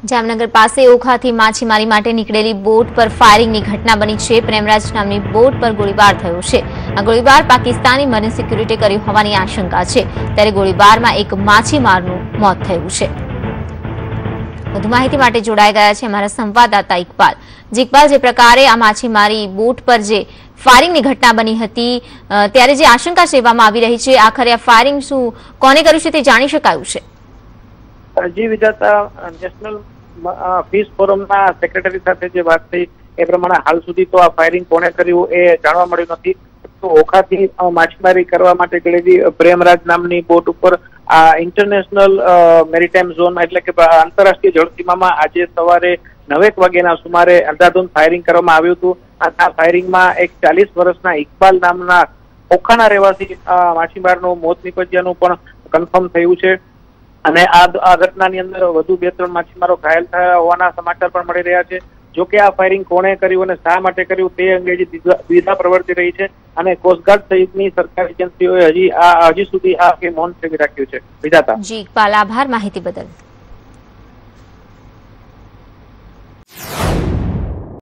જામનગર પાસે ઓખાથી માછીમારી માટે નીકળેલી બોટ પર ફાયરિંગની ઘટના બની છે। પ્રેમરાજ નામની બોટ પર ગોળીબાર થયો છે। આ ગોળીબાર પાકિસ્તાની મરીન સિક્યુરિટી કર્યો હોવાની આશંકા છે, ત્યારે ગોળીબારમાં એક માછીમારનું મોત થયું છે। વધુ માહિતી માટે જોડાઈ ગયા છે અમારા સંવાદદાતા ઇકબાલ। ઇકબાલ, જે પ્રકારે આ માછીમારી બોટ પર જે ફાયરિંગની ઘટના બની હતી, ત્યારે જે આશંકા સેવામાં આવી રહી છે, આખરે આ ફાયરિંગ શું કોને કર્યું છે તે જાણી શકાયું છે? જી વિધાતા, નેશનલ ફિશ ફોરમના સેક્રેટરી સાથે જે વાત થઈ એ પ્રમાણે હાલ સુધી તો આ ફાયરિંગ કોને કર્યું એ જાણવા મળ્યું નથી। તો ઓખાથી માછીમારી કરવા માટે ગયેલી પ્રેમરાજ નામની બોટ ઉપર આ ઇન્ટરનેશનલ મેરીટાઈમ ઝોન એટલે કે આંતરરાષ્ટ્રીય જળસીમામાં આજે સવારે 9 વાગ્યાના સુમારે અંધાધૂંધ ફાયરિંગ કરવામાં આવ્યું હતું। આ ફાયરિંગમાં એક 40 વર્ષના ઇકબાલ નામના ઓખાના રહેવાસી માછીમારનું મોત નીપજ્યાનું પણ કન્ફર્મ થયું છે। અને આ ઘટનાની અંદર વધુ 2-3 માછીમારો ઘાયલ થયા હોવાના સમાચાર પણ મળી રહ્યા છે। જોકે આ ફાયરિંગ કોણે કર્યું અને શા માટે કર્યું તે અંગે દ્વિધા પ્રવર્તી રહી છે અને કોસ્ટગાર્ડ સહિતની સરકારી એજન્સીઓએ હજી સુધી આ મૌન સેવી રાખ્યું છે। વિધાતા, જી ઇકબાલ, આભાર માહિતી બદલ।